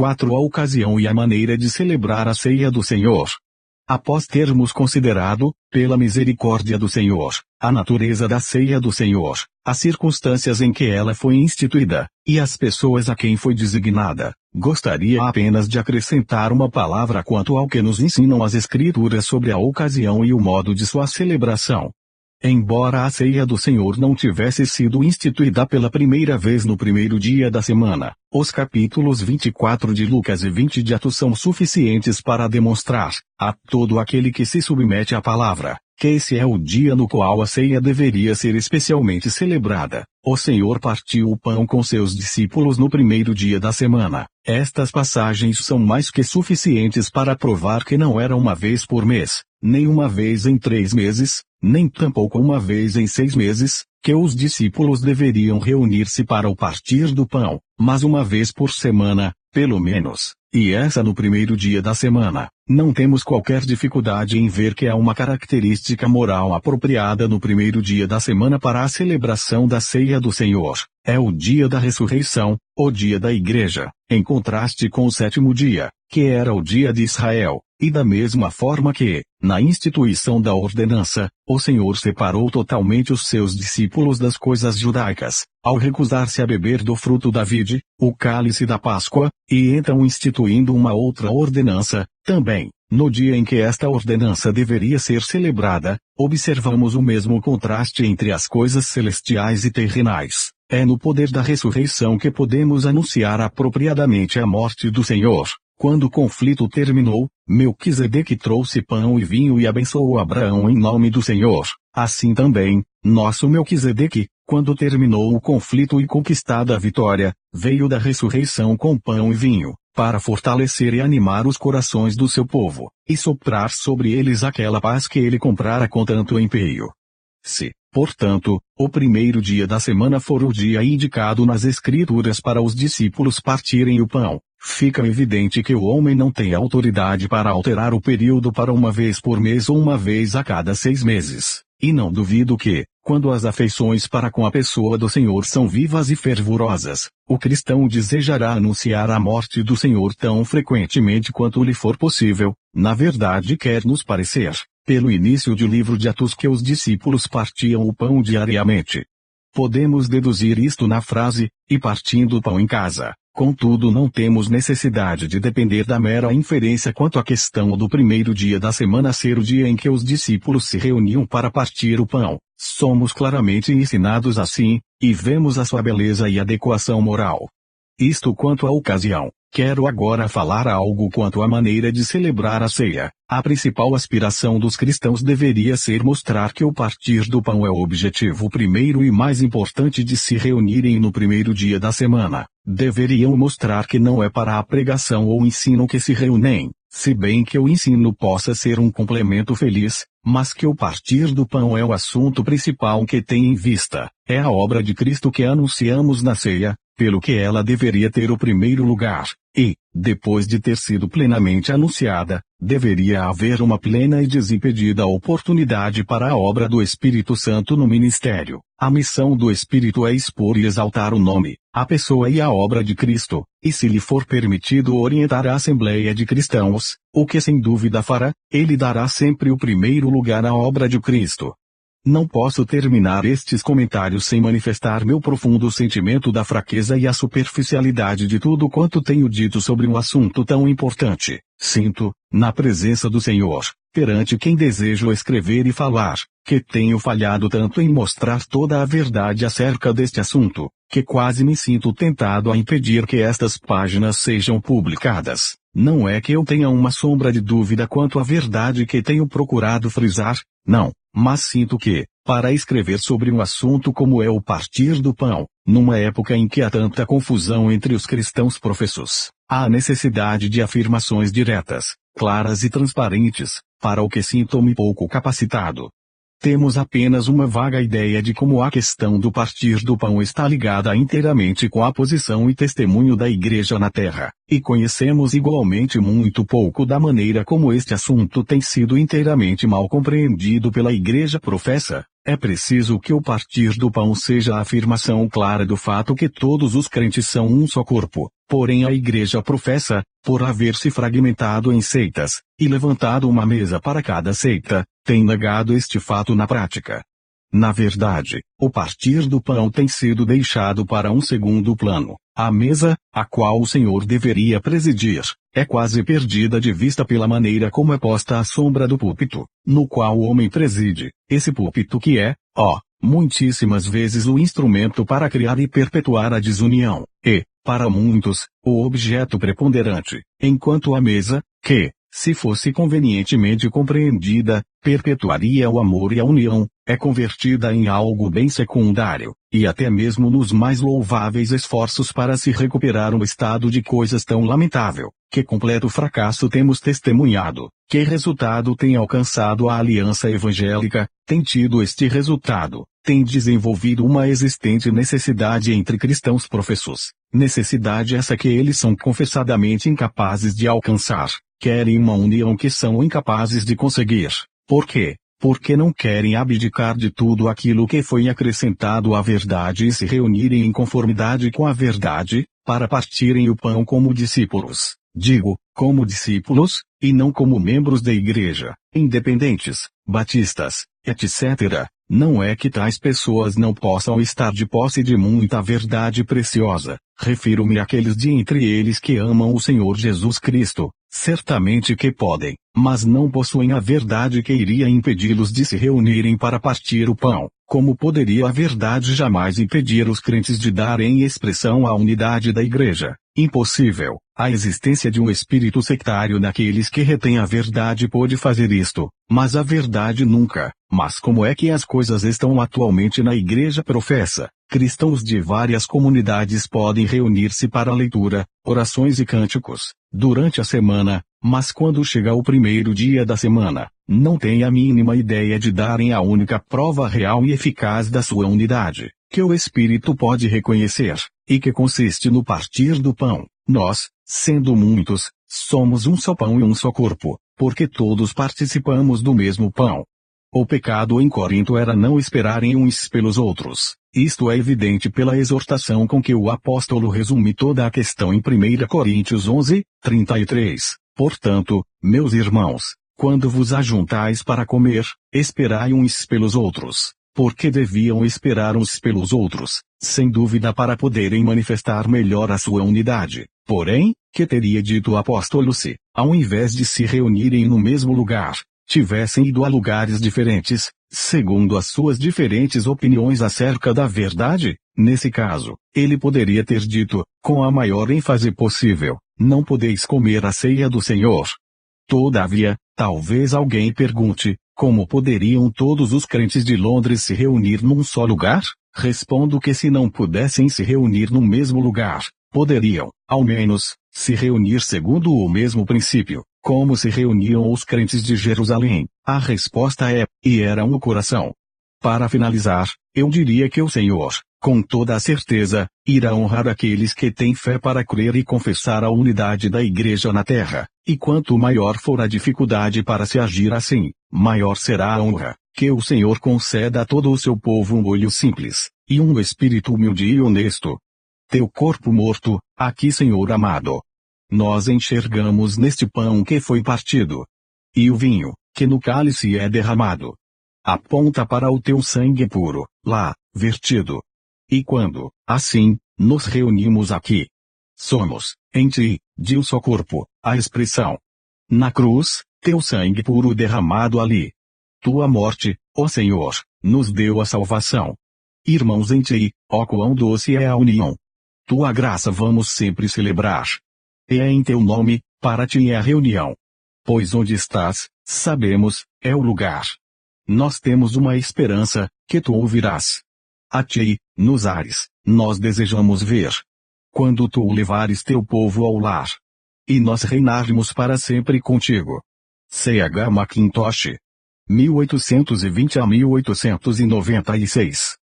4. A ocasião e a maneira de celebrar a ceia do Senhor. Após termos considerado, pela misericórdia do Senhor, a natureza da ceia do Senhor, as circunstâncias em que ela foi instituída, e as pessoas a quem foi designada, gostaria apenas de acrescentar uma palavra quanto ao que nos ensinam as Escrituras sobre a ocasião e o modo de sua celebração. Embora a ceia do Senhor não tivesse sido instituída pela primeira vez no primeiro dia da semana, os capítulos 24 de Lucas e 20 de Atos são suficientes para demonstrar, a todo aquele que se submete à palavra, que esse é o dia no qual a ceia deveria ser especialmente celebrada. O Senhor partiu o pão com seus discípulos no primeiro dia da semana. Estas passagens são mais que suficientes para provar que não era uma vez por mês, nem uma vez em 3 meses, nem tampouco uma vez em 6 meses, que os discípulos deveriam reunir-se para o partir do pão, mas uma vez por semana, pelo menos, e essa no primeiro dia da semana. Não temos qualquer dificuldade em ver que há uma característica moral apropriada no primeiro dia da semana para a celebração da ceia do Senhor. É o dia da ressurreição, o dia da igreja, em contraste com o 7º dia, que era o dia de Israel, e da mesma forma que, na instituição da ordenança, o Senhor separou totalmente os seus discípulos das coisas judaicas, ao recusar-se a beber do fruto da vide, o cálice da Páscoa, e então instituindo uma outra ordenança, também, no dia em que esta ordenança deveria ser celebrada, observamos o mesmo contraste entre as coisas celestiais e terrenais. É no poder da ressurreição que podemos anunciar apropriadamente a morte do Senhor. Quando o conflito terminou, Melquisedeque trouxe pão e vinho e abençoou Abraão em nome do Senhor. Assim também, nosso Melquisedeque, quando terminou o conflito e conquistada a vitória, veio da ressurreição com pão e vinho, para fortalecer e animar os corações do seu povo, e soprar sobre eles aquela paz que ele comprara com tanto empenho. Se, portanto, o primeiro dia da semana for o dia indicado nas Escrituras para os discípulos partirem o pão, fica evidente que o homem não tem autoridade para alterar o período para uma vez por mês ou uma vez a cada 6 meses, e não duvido que, quando as afeições para com a pessoa do Senhor são vivas e fervorosas, o cristão desejará anunciar a morte do Senhor tão frequentemente quanto lhe for possível. Na verdade quer nos parecer, pelo início do livro de Atos, que os discípulos partiam o pão diariamente. Podemos deduzir isto na frase, e partindo o pão em casa. Contudo, não temos necessidade de depender da mera inferência quanto à questão do primeiro dia da semana ser o dia em que os discípulos se reuniam para partir o pão. Somos claramente ensinados assim, e vemos a sua beleza e adequação moral. Isto quanto à ocasião. Quero agora falar algo quanto à maneira de celebrar a ceia. A principal aspiração dos cristãos deveria ser mostrar que o partir do pão é o objetivo primeiro e mais importante de se reunirem no primeiro dia da semana. Deveriam mostrar que não é para a pregação ou ensino que se reúnem, se bem que o ensino possa ser um complemento feliz, mas que o partir do pão é o assunto principal que tem em vista. É a obra de Cristo que anunciamos na ceia, pelo que ela deveria ter o primeiro lugar, e, depois de ter sido plenamente anunciada, deveria haver uma plena e desimpedida oportunidade para a obra do Espírito Santo no ministério. A missão do Espírito é expor e exaltar o nome, a pessoa e a obra de Cristo, e se lhe for permitido orientar a Assembleia de Cristãos, o que sem dúvida fará, ele dará sempre o primeiro lugar à obra de Cristo. Não posso terminar estes comentários sem manifestar meu profundo sentimento da fraqueza e a superficialidade de tudo quanto tenho dito sobre um assunto tão importante. Sinto, na presença do Senhor, perante quem desejo escrever e falar, que tenho falhado tanto em mostrar toda a verdade acerca deste assunto, que quase me sinto tentado a impedir que estas páginas sejam publicadas. Não é que eu tenha uma sombra de dúvida quanto à verdade que tenho procurado frisar, não, mas sinto que, para escrever sobre um assunto como é o partir do pão, numa época em que há tanta confusão entre os cristãos professos, há necessidade de afirmações diretas, claras e transparentes, para o que sinto-me pouco capacitado. Temos apenas uma vaga ideia de como a questão do partir do pão está ligada inteiramente com a posição e testemunho da Igreja na Terra, e conhecemos igualmente muito pouco da maneira como este assunto tem sido inteiramente mal compreendido pela Igreja professa. É preciso que o partir do pão seja a afirmação clara do fato que todos os crentes são um só corpo, Porém a Igreja professa, por haver se fragmentado em seitas, e levantado uma mesa para cada seita, tem negado este fato na prática. Na verdade, o partir do pão tem sido deixado para um segundo plano. A mesa, a qual o Senhor deveria presidir, é quase perdida de vista pela maneira como é posta à sombra do púlpito, no qual o homem preside, esse púlpito que é, muitíssimas vezes o instrumento para criar e perpetuar a desunião, e, para muitos, o objeto preponderante, enquanto a mesa, que, se fosse convenientemente compreendida, perpetuaria o amor e a união, é convertida em algo bem secundário, e até mesmo nos mais louváveis esforços para se recuperar um estado de coisas tão lamentável, que completo fracasso temos testemunhado, que resultado tem alcançado a aliança evangélica, tem tido este resultado, tem desenvolvido uma existente necessidade entre cristãos professos, necessidade essa que eles são confessadamente incapazes de alcançar, querem uma união que são incapazes de conseguir. Por quê? Porque não querem abdicar de tudo aquilo que foi acrescentado à verdade e se reunirem em conformidade com a verdade, para partirem o pão como discípulos. Digo, como discípulos, e não como membros da igreja, independentes, batistas, etc. Não é que tais pessoas não possam estar de posse de muita verdade preciosa, refiro-me àqueles de entre eles que amam o Senhor Jesus Cristo, certamente que podem, mas não possuem a verdade que iria impedi-los de se reunirem para partir o pão, como poderia a verdade jamais impedir os crentes de darem expressão à unidade da igreja. Impossível. A existência de um espírito sectário naqueles que retêm a verdade pode fazer isto, mas a verdade nunca. Mas como é que as coisas estão atualmente na igreja professa? Cristãos de várias comunidades podem reunir-se para leitura, orações e cânticos, durante a semana, mas quando chega o primeiro dia da semana, não têm a mínima ideia de darem a única prova real e eficaz da sua unidade, que o Espírito pode reconhecer, e que consiste no partir do pão. Nós, sendo muitos, somos um só pão e um só corpo, porque todos participamos do mesmo pão. O pecado em Corinto era não esperarem uns pelos outros. Isto é evidente pela exortação com que o apóstolo resume toda a questão em 1 Coríntios 11, 33. Portanto, meus irmãos, quando vos ajuntais para comer, esperai uns pelos outros. Porque deviam esperar uns pelos outros, sem dúvida para poderem manifestar melhor a sua unidade. Porém, que teria dito o apóstolo se, ao invés de se reunirem no mesmo lugar, tivessem ido a lugares diferentes, segundo as suas diferentes opiniões acerca da verdade? Nesse caso, ele poderia ter dito, com a maior ênfase possível, não podeis comer a ceia do Senhor. Todavia, talvez alguém pergunte, como poderiam todos os crentes de Londres se reunir num só lugar? Respondo que se não pudessem se reunir no mesmo lugar, poderiam, ao menos, se reunir segundo o mesmo princípio, como se reuniam os crentes de Jerusalém. A resposta é, e eram o coração. Para finalizar, eu diria que o Senhor, com toda a certeza, irá honrar aqueles que têm fé para crer e confessar a unidade da igreja na terra, e quanto maior for a dificuldade para se agir assim, maior será a honra, que o Senhor conceda a todo o seu povo um olho simples, e um espírito humilde e honesto. Teu corpo morto, aqui Senhor amado. Nós enxergamos neste pão que foi partido. E o vinho, que no cálice é derramado. Aponta para o teu sangue puro, lá, vertido. E quando, assim, nos reunimos aqui, somos, em ti, de um só corpo, a expressão. Na cruz, teu sangue puro derramado ali. Tua morte, ó Senhor, nos deu a salvação. Irmãos em ti, ó quão doce é a união. Tua graça vamos sempre celebrar. E é em teu nome, para ti é a reunião. Pois onde estás, sabemos, é o lugar. Nós temos uma esperança, que tu ouvirás. A ti, nos ares, nós desejamos ver. Quando tu levares teu povo ao lar. E nós reinarmos para sempre contigo. C.H. Mackintosh. 1820 a 1896